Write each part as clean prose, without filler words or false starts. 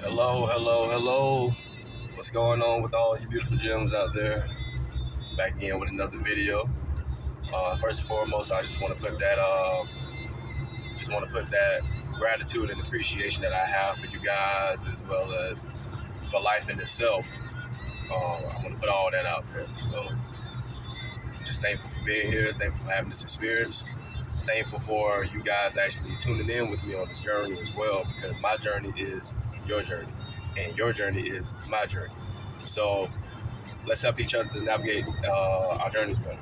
Hello, hello, hello. What's going on with all you beautiful gems out there? Back again with another video. First and foremost, I just want to put that gratitude and appreciation that I have for you guys, as well as for life in itself. I want to put all that out there. So, just thankful for being here. Thankful for having this experience. Thankful for you guys actually tuning in with me on this journey as well, because my journey is your journey, and your journey is my journey. So let's help each other to navigate our journeys better.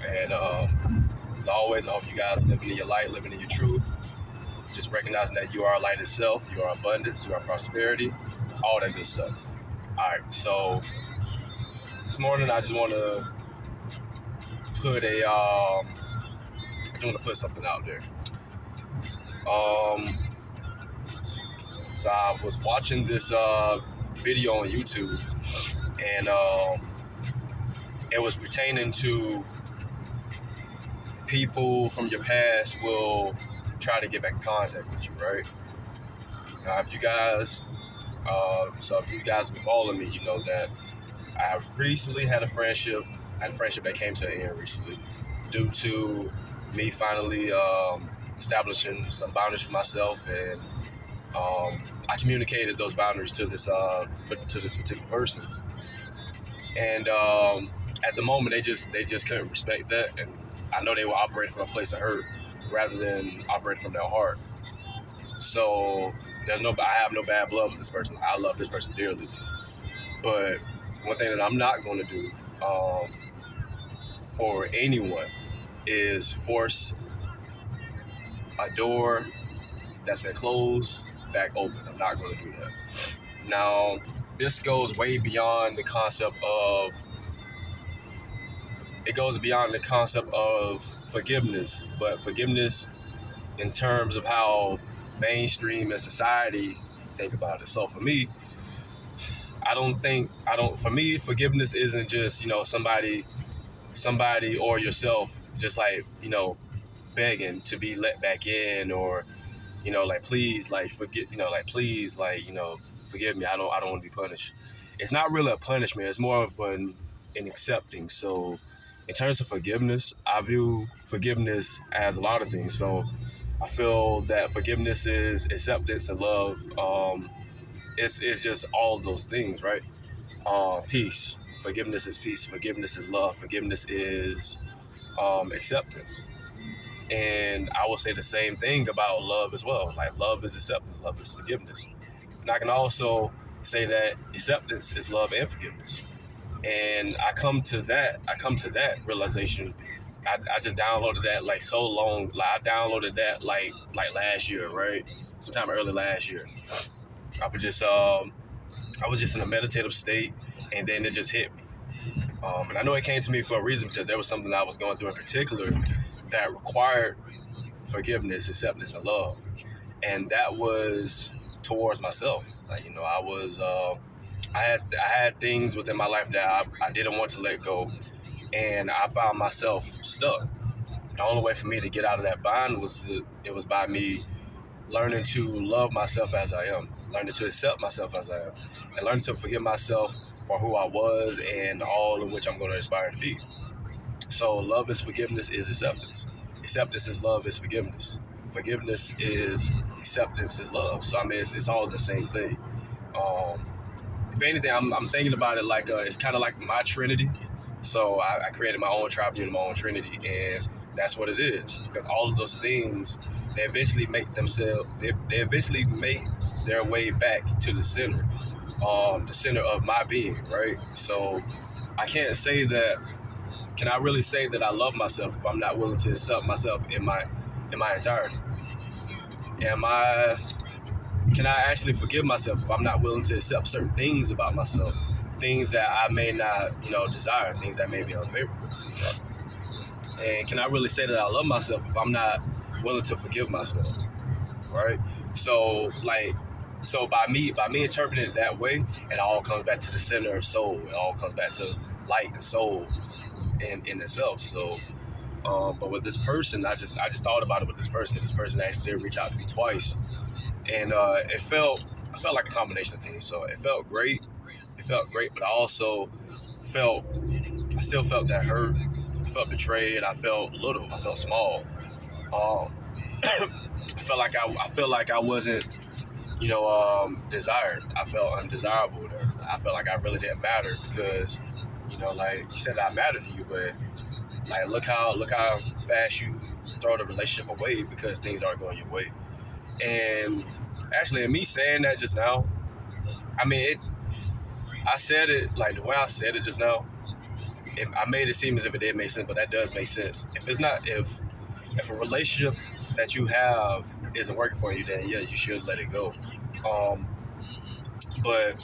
And as always, I hope you guys are living in your light, living in your truth, just recognizing that you are light itself, you are abundance, you are prosperity, all that good stuff. All right, so this morning I just want to put something out there. So I was watching this video on YouTube, and it was pertaining to people from your past will try to get back in contact with you, right? Now, if you guys have been following me, you know that I recently had a friendship. That came to an end recently due to me finally establishing some boundaries for myself, and I communicated those boundaries to this particular person, and at the moment they just couldn't respect that, and I know they were operating from a place of hurt rather than operating from their heart. So I have no bad blood with this person. I love this person dearly, but one thing that I'm not going to do for anyone is force a door that's been closed back open. I'm not going to do that. Now, this goes way beyond the concept of forgiveness, but forgiveness in terms of how mainstream and society think about it. So for me, for me, forgiveness isn't just, somebody or yourself just like, begging to be let back in, or, please, forgive me. I don't want to be punished. It's not really a punishment. It's more of an accepting. So in terms of forgiveness, I view forgiveness as a lot of things. So I feel that forgiveness is acceptance and love. It's just all of those things, right? Peace. Forgiveness is peace. Forgiveness is love. Forgiveness is acceptance. And I will say the same thing about love as well. Like, love is acceptance. Love is forgiveness. And I can also say that acceptance is love and forgiveness. And I come to that realization. I just downloaded that like so long. Like, I downloaded that like last year, right? Sometime early last year. I was just in a meditative state, and then it just hit me. And I know it came to me for a reason, because there was something I was going through in particular that required forgiveness, acceptance, and love. And that was towards myself. Like, I had things within my life that I didn't want to let go, and I found myself stuck. The only way for me to get out of that bind was by me learning to love myself as I am, learning to accept myself as I am, and learning to forgive myself for who I was and all of which I'm going to aspire to be. So love is forgiveness is acceptance. Acceptance is love is forgiveness. Forgiveness is acceptance is love. So I mean, it's all the same thing. If anything, I'm thinking about it like it's kind of like my Trinity. So I created my own tribe, my own Trinity, and that's what it is. Because all of those things, they eventually make their way back to the center of my being, right? So I can't say that. Can I really say that I love myself if I'm not willing to accept myself in my entirety? Can I actually forgive myself if I'm not willing to accept certain things about myself, things that I may not, desire, things that may be unfavorable? And can I really say that I love myself if I'm not willing to forgive myself, right? So by me interpreting it that way, it all comes back to the center of soul. It all comes back to light and soul in itself. So, but with this person, I just thought about it with this person. This person actually did reach out to me twice, and I felt like a combination of things. So it felt great. It felt great, but felt, I still felt that hurt. I felt betrayed. I felt little. I felt small. Um, I felt like I wasn't, desired. I felt undesirable there. I felt like I really didn't matter because, like you said, I mattered to you, but like look how fast you throw the relationship away because things aren't going your way. And actually, in me saying that just now, I mean, I said it like the way I said it just now. I made it seem as if it didn't make sense, but that does make sense. If a relationship that you have isn't working for you, then yeah, you should let it go. Um, but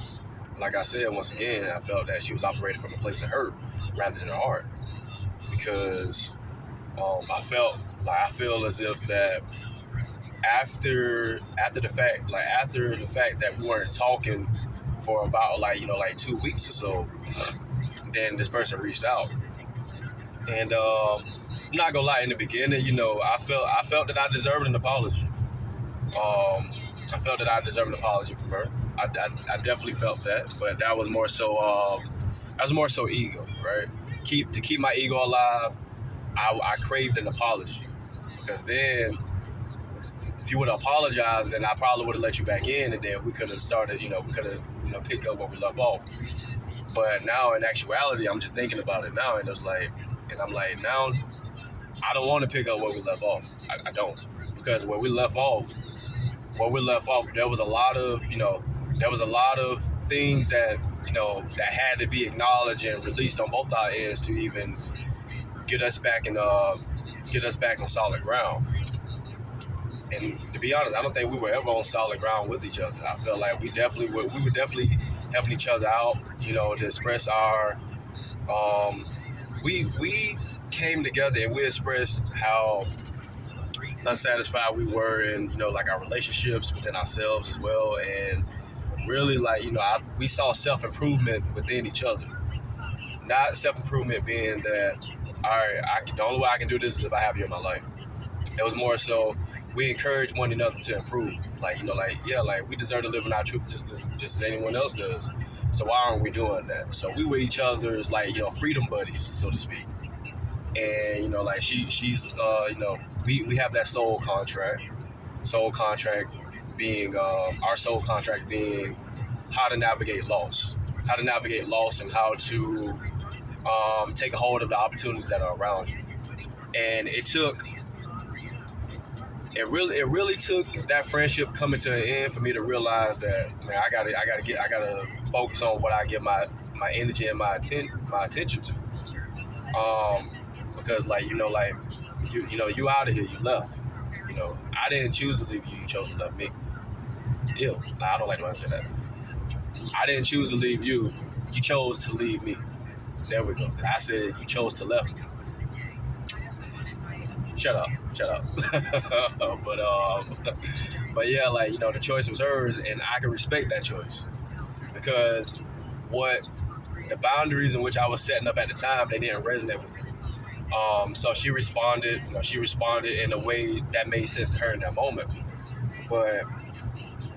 like I said, once again, I felt that she was operating from a place of hurt rather than her heart because I feel as if that after the fact that we weren't talking for about like 2 weeks or so, then this person reached out, and I'm not gonna lie. In the beginning, I felt that I deserved an apology. I felt that I deserved an apology from her. I definitely felt that, but that was more so ego, right? To keep my ego alive, I craved an apology because then if you would have apologized, then I probably would have let you back in, and then we could have started, we could have picked up where we left off. But now, in actuality, I'm just thinking about it now, and I'm like, now I don't want to pick up where we left off. I don't, because where we left off, there was a lot of things that that had to be acknowledged and released on both our ends to even get us back on solid ground. And to be honest, I don't think we were ever on solid ground with each other. I felt like we were definitely helping each other out, to express our. We came together and we expressed how unsatisfied we were in, like our relationships within ourselves as well, and really we saw self-improvement within each other. Not self-improvement being that, all right, the only way I can do this is if I have you in my life. It was more so we encourage one another to improve. We deserve to live in our truth just as anyone else does. So why aren't we doing that? So we were each other's freedom buddies, so to speak. And she's we have that soul contract. Soul contract being our soul contract being how to navigate loss, and how to take a hold of the opportunities that are around you. And it really took that friendship coming to an end for me to realize that, man, I gotta focus on what I give my energy and my attention to. Because you out of here, you left. I didn't choose to leave you, you chose to love me. Ew. Nah, I don't like when I say that. I didn't choose to leave you, you chose to leave me. There we go. I said you chose to left me. Shut up. But yeah, the choice was hers, and I can respect that choice because the boundaries in which I was setting up at the time, they didn't resonate with her. So she responded. She responded in a way that made sense to her in that moment. But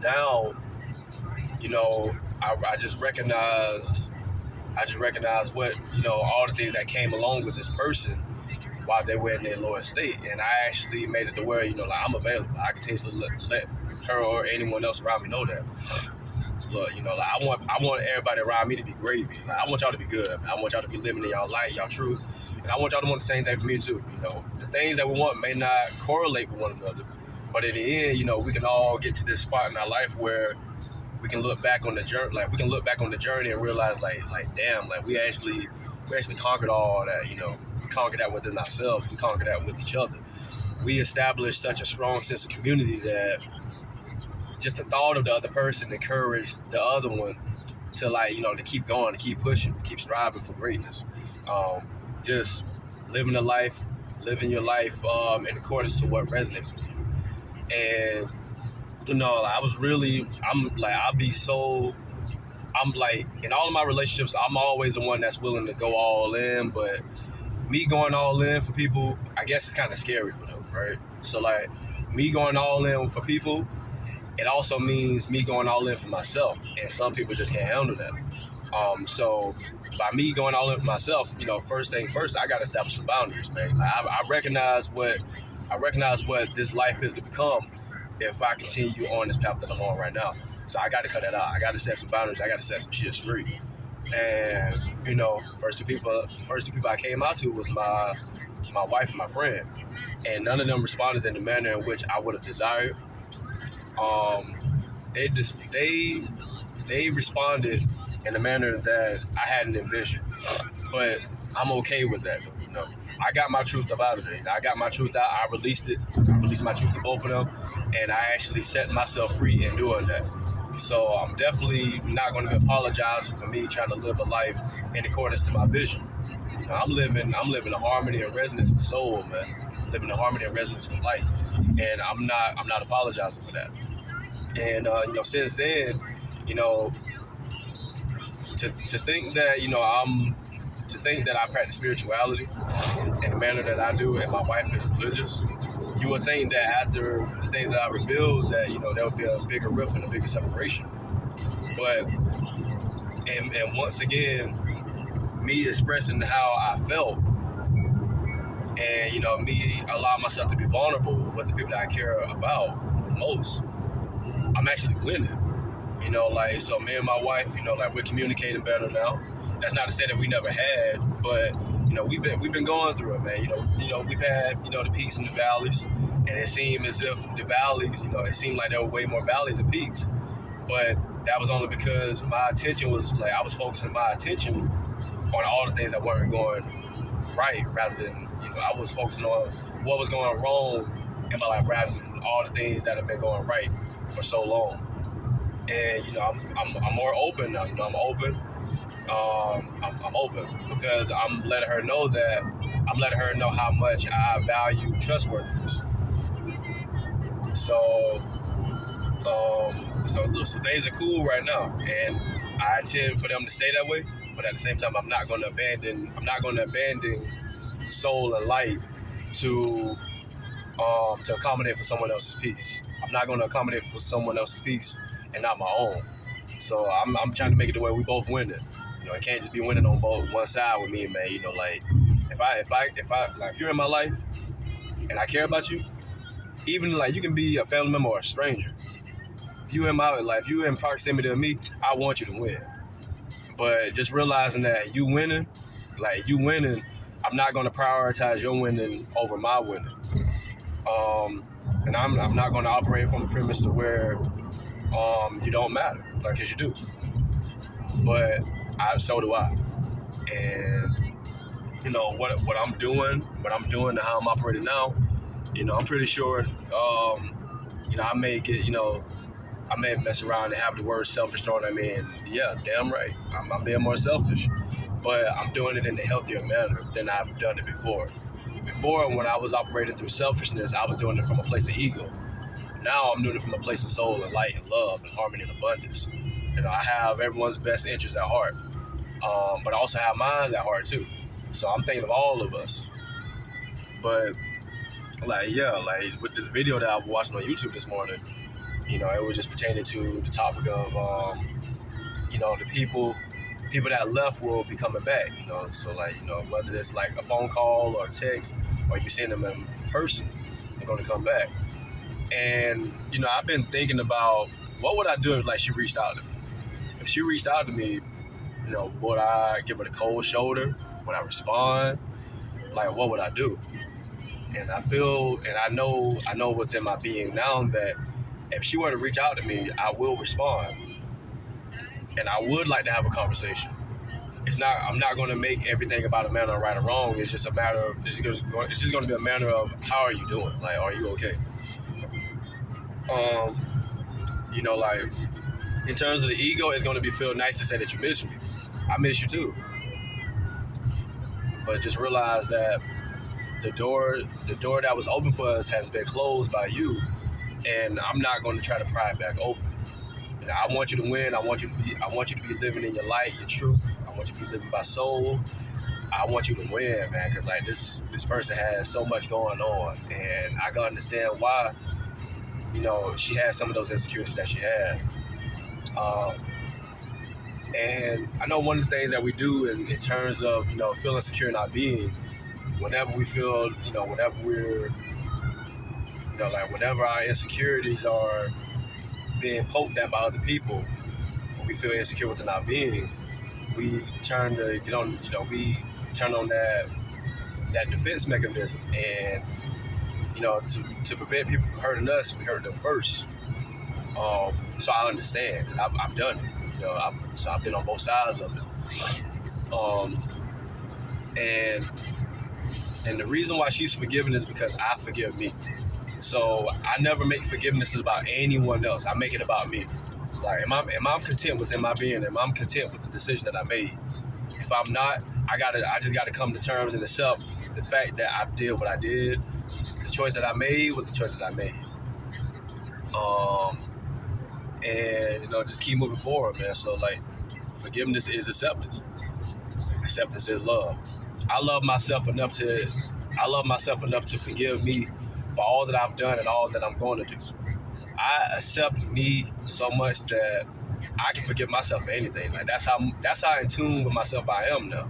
now, I just recognized what all the things that came along with this person while they were in their lower state, and I actually made it to where I'm available. I continuously let her or anyone else around me know that. Look, I want everybody around me to be gravy. I want y'all to be good. I want y'all to be living in y'all light, y'all truth, and I want y'all to want the same thing for me too. The things that we want may not correlate with one another, but in the end, we can all get to this spot in our life where we can look back on the journey. We can look back on the journey and realize, damn, we actually conquered all that. We conquered that within ourselves. We conquered that with each other. We established such a strong sense of community that just the thought of the other person encouraged the other one to to keep going, to keep pushing, keep striving for greatness. Just living your life in accordance to what resonates with you. And in all of my relationships, I'm always the one that's willing to go all in, but me going all in for people, I guess it's kind of scary for them, right? So me going all in for people, it also means me going all in for myself, and some people just can't handle that. So by me going all in for myself, first thing first, I got to establish some boundaries, man. Like, I recognize what this life is to become if I continue on this path that I'm on right now. So I got to cut that out. I got to set some boundaries. I got to set some shit straight. And first two people I came out to was my wife and my friend, and none of them responded in the manner in which I would have desired. They responded in a manner that I hadn't envisioned, but I'm okay with that. I got my truth up out of it. I got my truth out. I released it. I released my truth to both of them, and I actually set myself free in doing that. So I'm definitely not going to be apologizing for me trying to live a life in accordance to my vision. I'm living in harmony and resonance with soul, man. I'm living in harmony and resonance with light, and I'm not apologizing for that. And since then, you know, to think that I practice spirituality in the manner that I do, and my wife is religious, you would think that after the things that I revealed, that there would be a bigger rift and a bigger separation. But and once again, me expressing how I felt, and me allowing myself to be vulnerable with the people that I care about most, I'm actually winning. So me and my wife, we're communicating better now. That's not to say that we never had, but we've been going through it, man. We've had the peaks and the valleys, and it seemed as if the valleys, it seemed like there were way more valleys than peaks. But that was only because my attention was I was focusing my attention on all the things that weren't going right, rather than I was focusing on what was going wrong in my life, rather than all the things that have been going right for so long. And I'm more open now. I'm open. I'm open because I'm letting her know how much I value trustworthiness. So things are cool right now, and I intend for them to stay that way. But at the same time, I'm not going to abandon soul and light to accommodate for someone else's peace. I'm not going to accommodate for someone else's peace and not my own. So I'm trying to make it the way we both win it. It can't just be winning on one side with me, man. If you're in my life and I care about you, even you can be a family member or a stranger. If you in my life, if you in proximity to me, I want you to win. But just realizing that you winning, I'm not going to prioritize your winning over my winning. And I'm not going to operate from the premise of where you don't matter, because you do. But so do I. And what I'm doing and how I'm operating now, I'm pretty sure I may mess around and have the word selfish thrown at me, and yeah, damn right, I'm being more selfish, but I'm doing it in a healthier manner than I've done it before. Before, when I was operating through selfishness, I was doing it from a place of ego. Now I'm doing it from a place of soul and light and love and harmony and abundance. I have everyone's best interests at heart, but I also have mine at heart too. So I'm thinking of all of us. But with this video that I was watching on YouTube this morning, it was just pertaining to the topic of the people that left will be coming back. So whether it's a phone call or a text, or you send them in person, they're going to come back. And I've been thinking about what would I do if she reached out to me. If she reached out to me, would I give her the cold shoulder? Would I respond? What would I do? And I feel, and I know within my being now that if she were to reach out to me, I will respond. And I would like to have a conversation. I'm not going to make everything about a matter of right or wrong. It's just a matter of, it's just going to be a matter of, how are you doing? Are you okay? In terms of the ego, it's going to feel nice to say that you miss me. I miss you too. But just realize that the door that was open for us has been closed by you, and I'm not going to try to pry it back open. I want you to win. I want you to be living in your light, your truth. I want you to be living by soul. I want you to win, man, because this person has so much going on, and I can understand why she had some of those insecurities that she had. Um, and I know one of the things that we do in terms of, feeling secure in our being, whenever we feel, whenever we're, like whenever our insecurities are being poked at by other people, we feel insecure within our being, we turn to get on, we turn on that defense mechanism, and to prevent people from hurting us, we hurt them first. So I understand because I've done it. So I've been on both sides of it. And the reason why she's forgiven is because I forgive me. So I never make forgiveness about anyone else. I make it about me. Like, am I content within my being? Am I content with the decision that I made? If I'm not, I just gotta come to terms and accept the fact that I did what I did. The choice that I made was the choice that I made. And just keep moving forward, man. So like, forgiveness is acceptance. Acceptance is love. I love myself enough to forgive me for all that I've done and all that I'm going to do. I accept me so much that I can forgive myself for anything. Like, that's how in tune with myself I am now.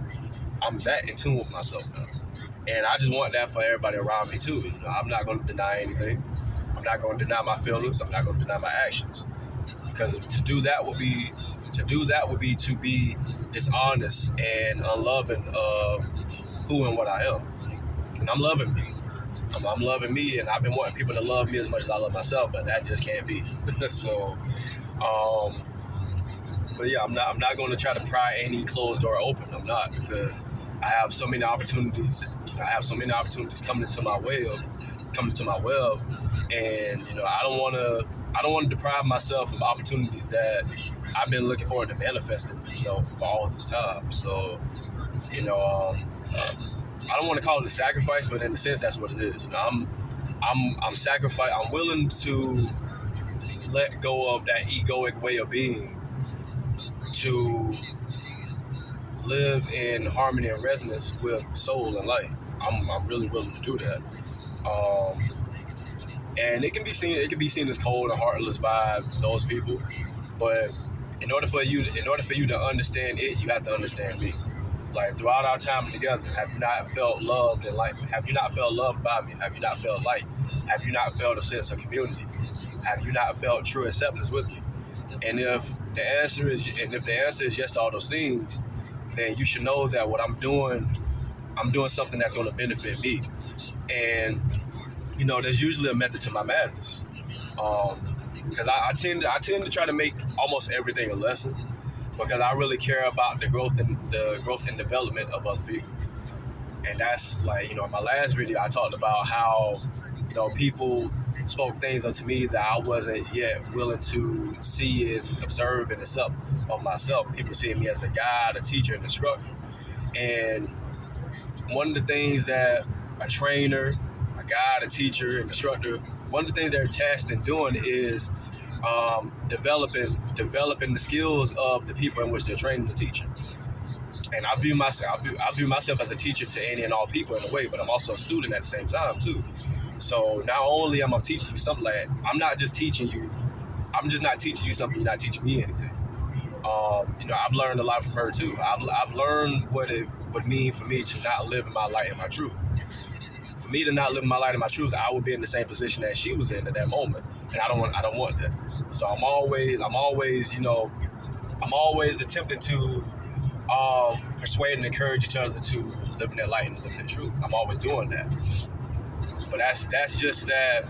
I'm that in tune with myself now. And I just want that for everybody around me too. I'm not going to deny anything. I'm not going to deny my feelings. I'm not going to deny my actions. Because to do that would be to be dishonest and unloving of who and what I am. And I'm loving me. I'm loving me, and I've been wanting people to love me as much as I love myself, but that just can't be. So, but yeah, I'm not going to try to pry any closed door open. I'm not, because I have so many opportunities. I have so many opportunities coming into my web, and I don't want to deprive myself of opportunities that I've been looking forward to manifesting, for all this time. So, I don't want to call it a sacrifice, but in a sense, that's what it is. I'm willing to let go of that egoic way of being to live in harmony and resonance with soul and light. I'm really willing to do that. And it can be seen as cold and heartless by those people, but in order for you to understand it, you have to understand me. Like, throughout our time together, have you not felt loved and light? Have you not felt loved by me? Have you not felt light? Have you not felt a sense of community? Have you not felt true acceptance with me? And if the answer is yes to all those things, then you should know that what I'm doing something that's going to benefit me. And there's usually a method to my madness. Because I tend to try to make almost everything a lesson, because I really care about the growth and development of other people. And that's like, in my last video, I talked about how, people spoke things unto me that I wasn't yet willing to see and observe and accept of myself. People seeing me as a guide, a teacher, and instructor. And one of the things that a trainer, a guide, a teacher, an instructor, one of the things they're tasked in doing is developing the skills of the people in which they're training and teaching. And I view myself as a teacher to any and all people in a way, but I'm also a student at the same time too. So not only am I teaching you something, like, I'm just not teaching you something, you're not teaching me anything. I've learned a lot from her too. I've learned what it would mean for me to not live in my light and my truth. For me to not live in my light and my truth, I would be in the same position that she was in at that moment, and I don't want that. So I'm always attempting to persuade and encourage each other to live in their light and live in their truth. I'm always doing that. But that's just the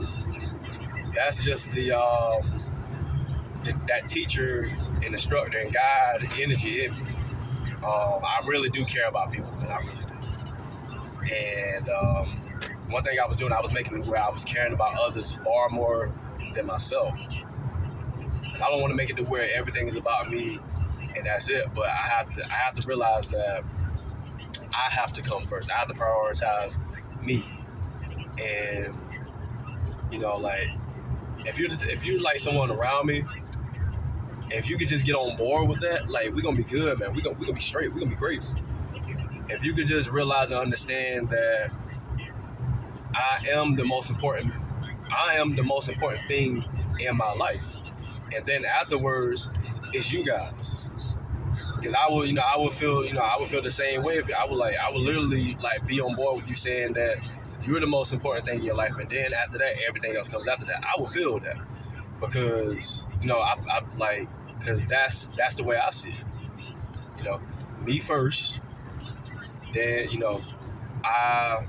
that teacher and instructor and guide energy in me. I really do care about people, man. I really do. And one thing I was doing, I was making it where I was caring about others far more than myself. And I don't want to make it to where everything is about me and that's it. But I have to realize that I have to come first. I have to prioritize me. And like, if you're like someone around me, if you could just get on board with that, like, we're gonna be good, man. We're gonna be straight. We're gonna be great. If you could just realize and understand that I am the most important I am the most important thing in my life. And then afterwards, it's you guys. Because I would feel the same way if I would literally like be on board with you saying that you're the most important thing in your life, and then after that, everything else comes after that. I would feel that because I like because that's the way I see it. Me first, then I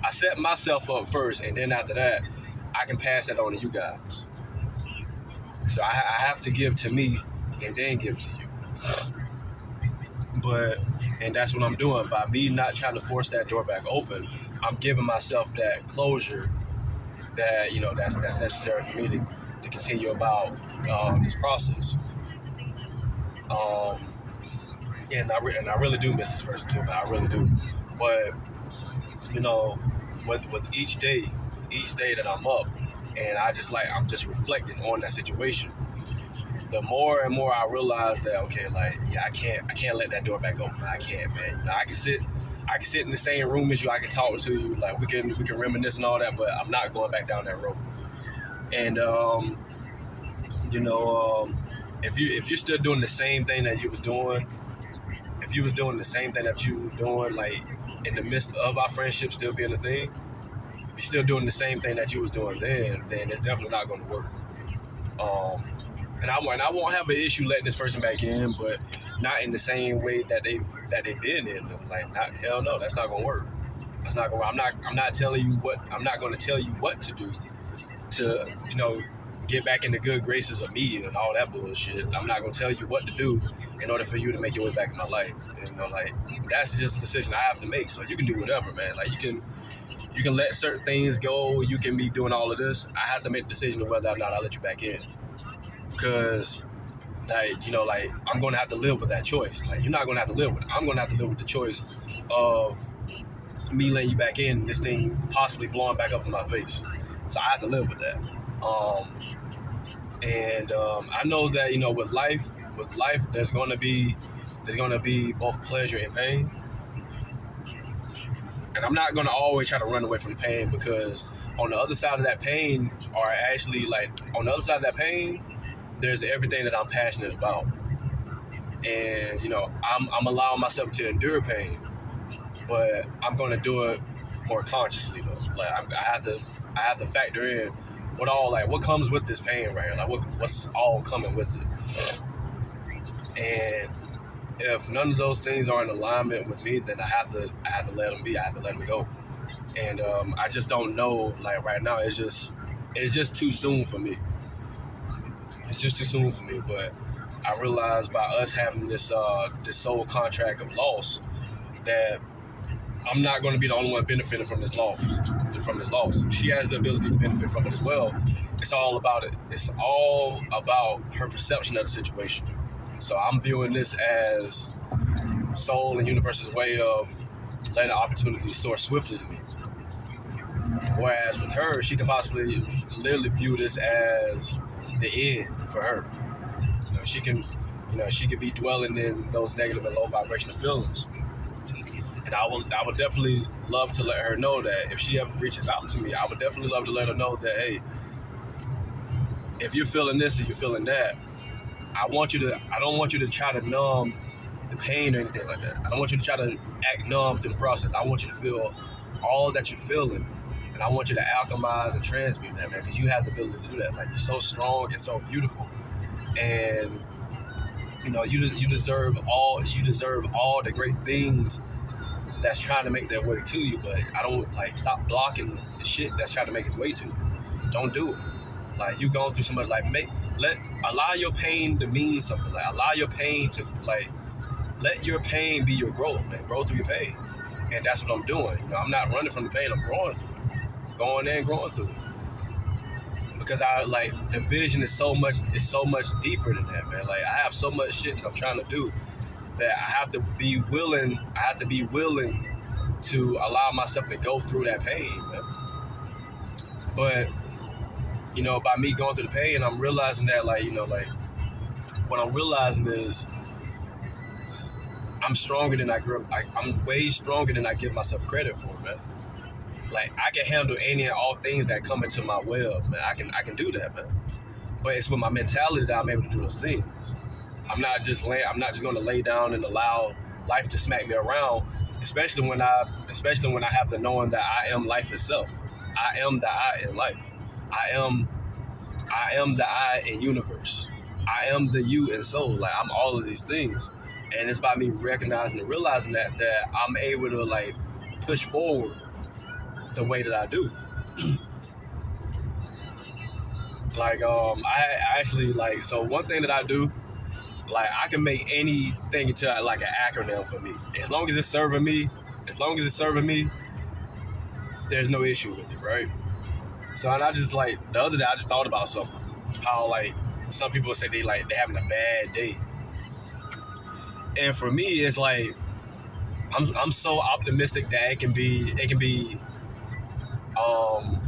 I set myself up first, and then after that, I can pass that on to you guys. So I have to give to me, and then give to you. But and that's what I'm doing by me not trying to force that door back open. I'm giving myself that closure that that's necessary for me to continue about this process. Um, and I really do miss this person too, man. I really do. But you know, with each day that I'm up, and I'm just reflecting on that situation. The more and more I realize that okay, like yeah, I can't let that door back open. I can't, man. I can sit in the same room as you. I can talk to you, like we can reminisce and all that, but I'm not going back down that road. And you know, if you're still doing the same thing that you was doing, if you was doing the same thing that you were doing, like in the midst of our friendship still being a thing, if you're still doing the same thing that you was doing then it's definitely not going to work. Um, and I won't have an issue letting this person back in, but not in the same way that they've been in. Like, not hell no, that's not gonna work. That's not gonna. I'm not telling you what. I'm not going to tell you what to do to get back in the good graces of me and all that bullshit. I'm not going to tell you what to do in order for you to make your way back in my life. Like that's just a decision I have to make. So you can do whatever, man. Like you can let certain things go. You can be doing all of this. I have to make the decision of whether or not I let you back in. Because like I'm gonna have to live with that choice. Like you're not gonna have to live with it. I'm gonna have to live with the choice of me letting you back in, this thing possibly blowing back up in my face. So I have to live with that. I know that with life there's gonna be both pleasure and pain. And I'm not gonna always try to run away from the pain, because on the other side of that pain, or actually like on the other side of that pain, there's everything that I'm passionate about. And I'm allowing myself to endure pain, but I'm going to do it more consciously though. Like I have to factor in what comes with this pain right here. Like what's all coming with it. And if none of those things are in alignment with me, then I have to let them be. I have to let them go. And I just don't know. Like right now, it's just too soon for me. It's just too soon for me. But I realize by us having this soul contract of loss, that I'm not going to be the only one benefiting from this loss. She has the ability to benefit from it as well. It's all about it. It's all about her perception of the situation. So I'm viewing this as soul and universe's way of letting opportunities soar swiftly to me. Whereas with her, she could possibly literally view this as the end for her. She could be dwelling in those negative and low vibrational feelings. And I would definitely love to let her know that if she ever reaches out to me, I would definitely love to let her know that, hey, if you're feeling this or you're feeling that, I don't want you to try to numb the pain or anything like that. I don't want you to try to act numb to the process. I want you to feel all that you're feeling. And I want you to alchemize and transmute that, man, because you have the ability to do that. Like, you're so strong and so beautiful. And you deserve all the great things that's trying to make their way to you. But I don't stop blocking the shit that's trying to make its way to you. Don't do it. Like, you've gone through so much. Like, allow your pain to mean something. Like, allow your pain to let your pain be your growth, man. Grow through your pain. And that's what I'm doing. I'm not running from the pain. I'm growing through it. Going there and growing through it. Because the vision is so much deeper than that, man. Like, I have so much shit that I'm trying to do that I have to be willing to allow myself to go through that pain, man. But by me going through the pain, I'm realizing that what I'm realizing is I'm way stronger than I give myself credit for, man. Like I can handle any and all things that come into my web, man. I can do that, man. But it's with my mentality that I'm able to do those things. I'm not just gonna lay down and allow life to smack me around, especially when I have the knowing that I am life itself. I am the I in life. I am I am the I in universe. I am the you in soul. Like I'm all of these things. And it's by me recognizing and realizing that I'm able to like push forward the way that I do. Like I actually like so one thing that I do, like I can make anything into like an acronym for me. As long as it's serving me, there's no issue with it, right? So and I just like the other day I just thought about something. How like some people say they having a bad day. And for me it's like I'm so optimistic that um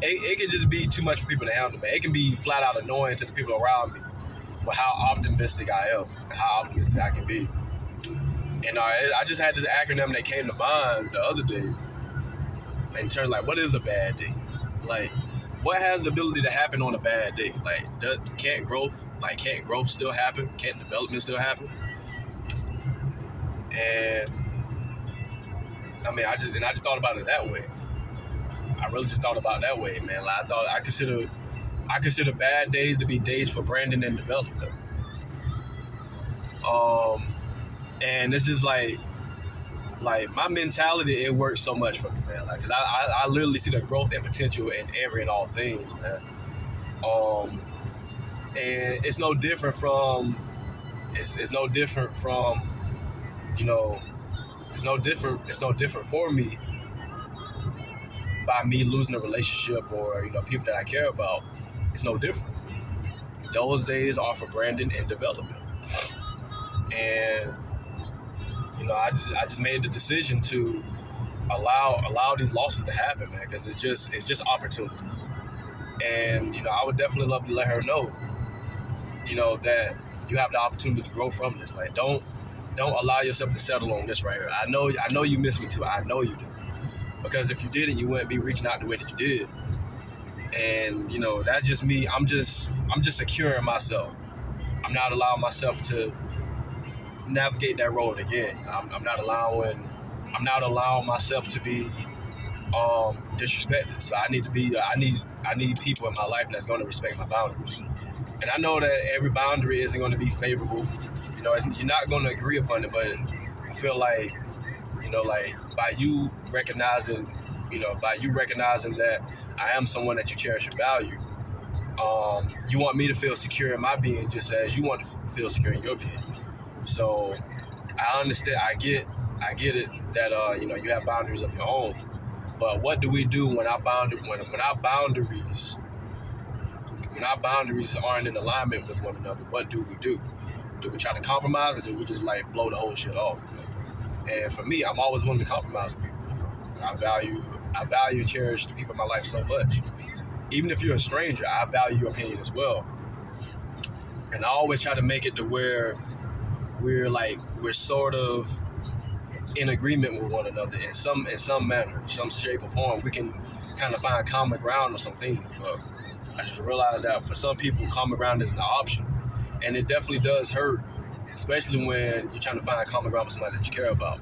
it can just be too much for people to handle, man. It can be flat out annoying to the people around me with how optimistic I am, and how optimistic I can be. And I just had this acronym that came to mind the other day in terms like, what is a bad day? Like, what has the ability to happen on a bad day? Like, can't growth still happen? Can't development still happen? And I mean, I just thought about it that way. I really just thought about it that way, man. Like, I consider bad days to be days for branding and development. And this is like my mentality, it works so much for me, man. Like, cause I literally see the growth and potential in every and all things, man. And it's no different from, it's no different from, you know, it's no different for me by me losing a relationship or, people that I care about. It's no different. Those days are for branding and development. And I just made the decision to allow these losses to happen, man, because it's just opportunity. And I would definitely love to let her know, that you have the opportunity to grow from this. Like, don't allow yourself to settle on this right here. I know you miss me too. I know you do, because if you didn't, you wouldn't be reaching out the way that you did. And that's just me. I'm just securing myself. I'm not allowing myself to navigate that road again. I'm not allowing myself to be disrespected. So I need people in my life that's going to respect my boundaries. And I know that every boundary isn't going to be favorable. You're not going to agree upon it, but I feel like, like by you recognizing that I am someone that you cherish and value, you want me to feel secure in my being just as you want to feel secure in your being. So I understand, I get that you have boundaries of your own. But what do we do when our boundaries aren't in alignment with one another? What do we do? Do we try to compromise, or do we just like blow the whole shit off? And for me, I'm always willing to compromise with people. I value and cherish the people in my life so much. Even if you're a stranger, I value your opinion as well. And I always try to make it to where we're sort of in agreement with one another in some manner, some shape or form. We can kind of find common ground on some things, but I just realized that for some people, common ground isn't an option, and it definitely does hurt, especially when you're trying to find common ground with somebody that you care about.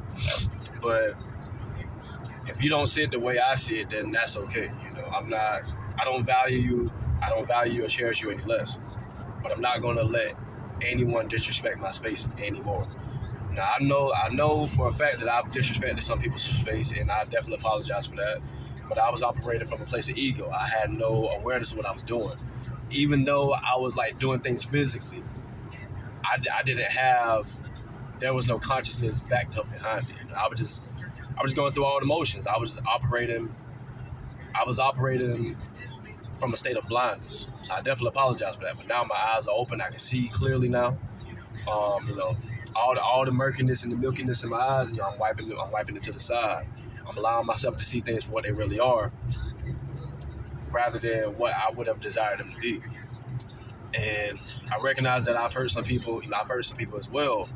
But if you don't see it the way I see it, then that's okay. I don't value you or cherish you any less, but I'm not going to let anyone disrespect my space anymore. Now, I know for a fact that I've disrespected some people's space, and I definitely apologize for that. But I was operating from a place of ego. I had no awareness of what I was doing. Even though I was like doing things physically, there was no consciousness backed up behind it. I was just going through all the motions. I was operating from a state of blindness. So I definitely apologize for that. But now my eyes are open. I can see clearly now. All the murkiness and the milkiness in my eyes, I'm wiping it to the side. I'm allowing myself to see things for what they really are, rather than what I would have desired them to be. And I recognize that I've hurt some people. I've hurt some people as well.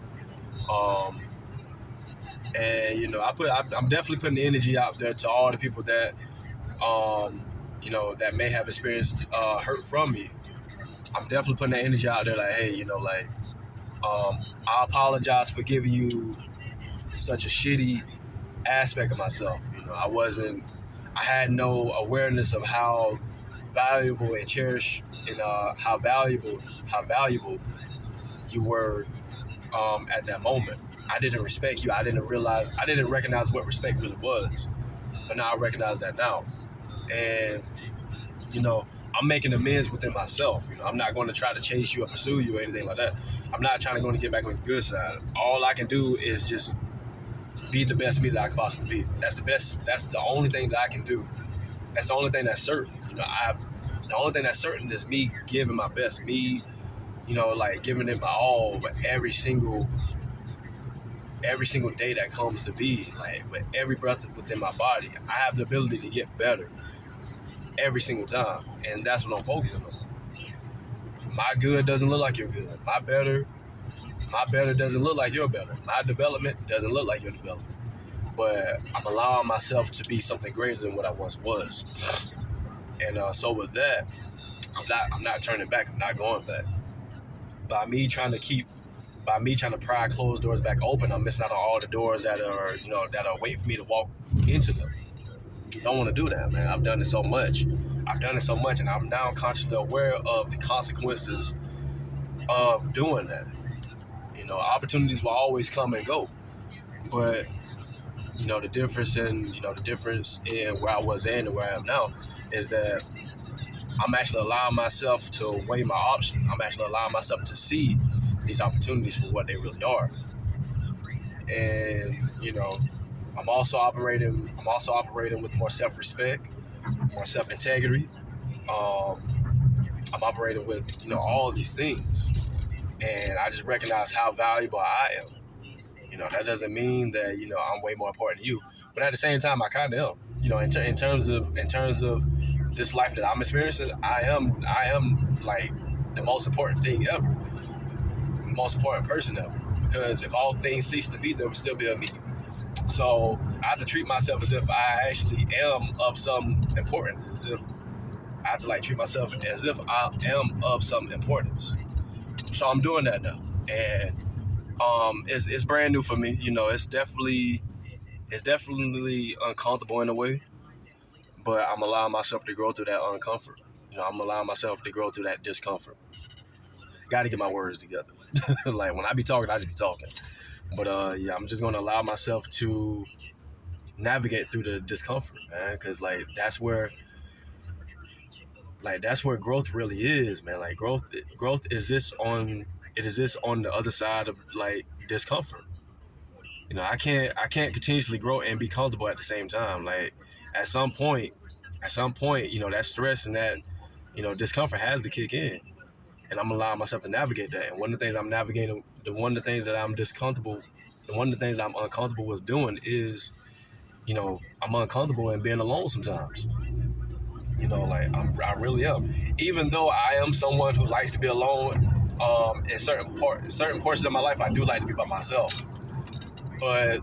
And I'm definitely putting the energy out there to all the people that um, that may have experienced hurt from me. I'm definitely putting that energy out there, like, hey, I apologize for giving you such a shitty aspect of myself. I had no awareness of how valuable and cherished and how valuable you were at that moment. I didn't respect you. I didn't recognize what respect really was, but now I recognize that now. And you know, I'm making amends within myself. I'm not going to try to chase you or pursue you or anything like that. I'm not trying to go to get back on your good side. All I can do is just be the best me that I can possibly be. That's the best. That's the only thing that I can do. That's the only thing that's certain. The only thing that's certain is me giving my best. Me, like giving it my all, but every single day that comes to be, like with every breath within my body, I have the ability to get better every single time, and that's what I'm focusing on. My good doesn't look like your good. My better doesn't look like your better. My development doesn't look like your development. But I'm allowing myself to be something greater than what I once was. And so with that, I'm not turning back. I'm not going back. By me trying to pry closed doors back open, I'm missing out on all the doors that are waiting for me to walk into them. Don't want to do that, man. I've done it so much. And I'm now consciously aware of the consequences of doing that. Opportunities will always come and go, but the difference in where I was then and where I am now is that I'm actually allowing myself to weigh my options. I'm actually allowing myself to see these opportunities for what they really are. And I'm also operating with more self-respect, more self-integrity. Um, I'm operating with all of these things, and I just recognize how valuable I am. That doesn't mean that I'm way more important than you, but at the same time, I kind of am. In terms of this life that I'm experiencing, I am like the most important thing ever, the most important person ever. Because if all things cease to be, there will still be a me. So I have to treat myself as if I actually am of some importance, as if I have to like treat myself as if I am of some importance. So I'm doing that now, and it's brand new for me. It's definitely uncomfortable in a way, but I'm allowing myself to grow through that uncomfort. I'm allowing myself to grow through that discomfort. Got to get my words together. Like when I be talking, I just be talking. But yeah, I'm just gonna allow myself to navigate through the discomfort, man, because that's where growth really is, man. Like growth is this on it is this on the other side of like discomfort. I can't continuously grow and be comfortable at the same time. Like at some point, that stress and that discomfort has to kick in, and I'm allowing myself to navigate that. And one of the things I'm navigating, one of the things that I'm discomfortable, and one of the things that I'm uncomfortable with doing is, I'm uncomfortable in being alone sometimes. Like I really am. Even though I am someone who likes to be alone, in certain portions of my life, I do like to be by myself. But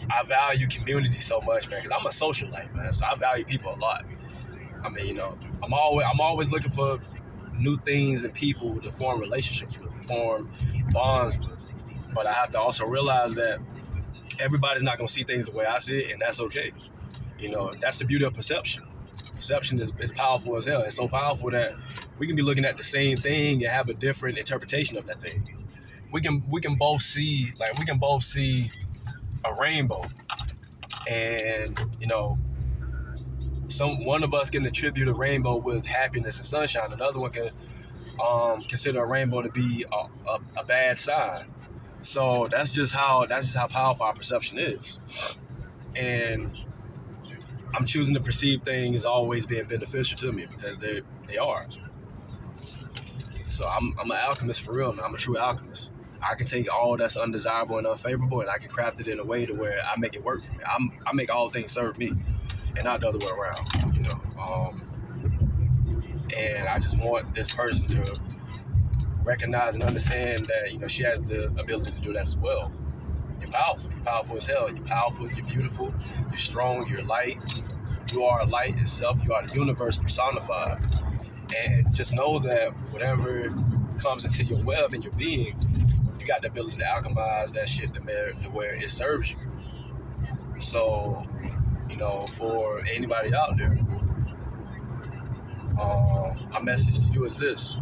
I value community so much, man, because I'm a socialite, man. So I value people a lot. I mean, I'm always looking for new things and people to form relationships with, form bonds with. But I have to also realize that everybody's not gonna see things the way I see it, and that's okay. That's the beauty of perception. Perception is powerful as hell. It's so powerful that we can be looking at the same thing and have a different interpretation of that thing. We can both see a rainbow, and one of us can attribute a rainbow with happiness and sunshine. Another one can consider a rainbow to be a bad sign. So that's just how powerful our perception is, and I'm choosing to perceive things as always being beneficial to me because they are. So I'm an alchemist for real, man. I'm a true alchemist. I can take all that's undesirable and unfavorable, and I can craft it in a way to where I make it work for me. I make all things serve me, and not the other way around. And I just want this person to recognize and understand that she has the ability to do that as well. You're powerful. You're powerful as hell. You're powerful. You're beautiful. You're strong. You're light. You are light itself. You are the universe personified. And just know that whatever comes into your web and your being, you got the ability to alchemize that shit to where it serves you. So, for anybody out there, my message to you is this: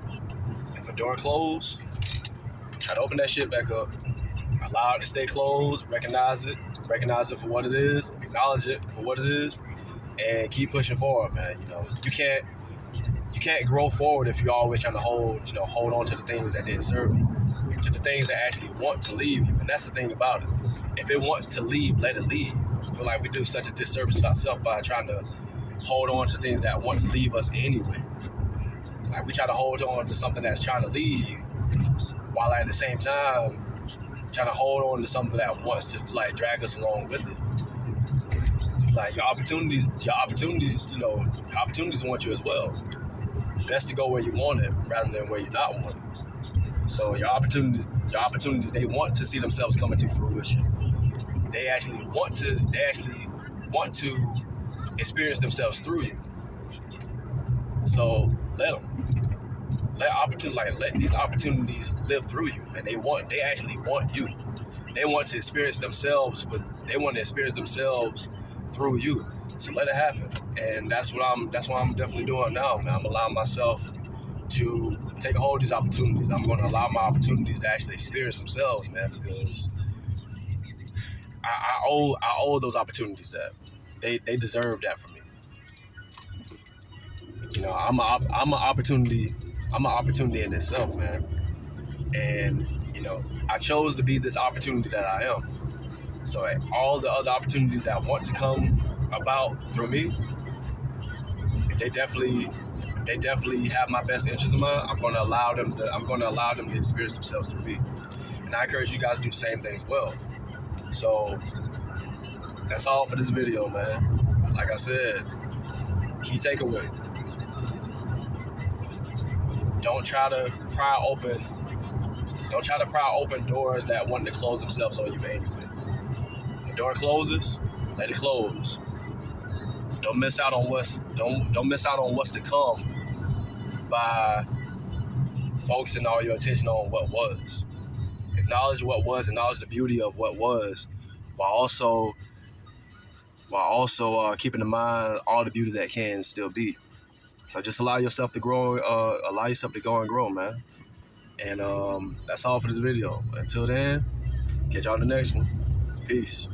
if a door closed, try to open that shit back up. Allow it to stay closed. Recognize it for what it is. Acknowledge it for what it is, and keep pushing forward, man. You can't grow forward if you're always trying to hold on to the things that didn't serve you, to the things that actually want to leave you. And that's the thing about it. If it wants to leave, let it leave. I feel like we do such a disservice to ourselves by trying to hold on to things that want to leave us anyway. Like, we try to hold on to something that's trying to leave, while at the same time trying to hold on to something that wants to drag us along with it. Like, your opportunities want you as well. Best to go where you want it rather than where you're not wanting. So your opportunities, they want to see themselves come into fruition. They actually want to experience themselves through you. So let these opportunities live through you, and they actually want you. They want to experience themselves through you. So let it happen. And that's what I'm definitely doing now, man. I'm allowing myself to take a hold of these opportunities. I'm going to allow my opportunities to actually experience themselves, man, because I owe those opportunities that. They deserve that from me. I'm an opportunity in itself, man. And I chose to be this opportunity that I am. So all the other opportunities that want to come about through me, they definitely have my best interest in mind. I'm going to allow them to experience themselves through me. And I encourage you guys to do the same thing as well. So that's all for this video, man. Like I said, key takeaway: don't try to pry open doors that want to close themselves on you anyway. If a door closes, let it close. Don't miss out on what's to come by focusing all your attention on what was. Acknowledge what was, acknowledge the beauty of what was, while also keeping in mind all the beauty that can still be. So just allow yourself to grow, allow yourself to go and grow, man. And that's all for this video. Until then, catch y'all in the next one. Peace.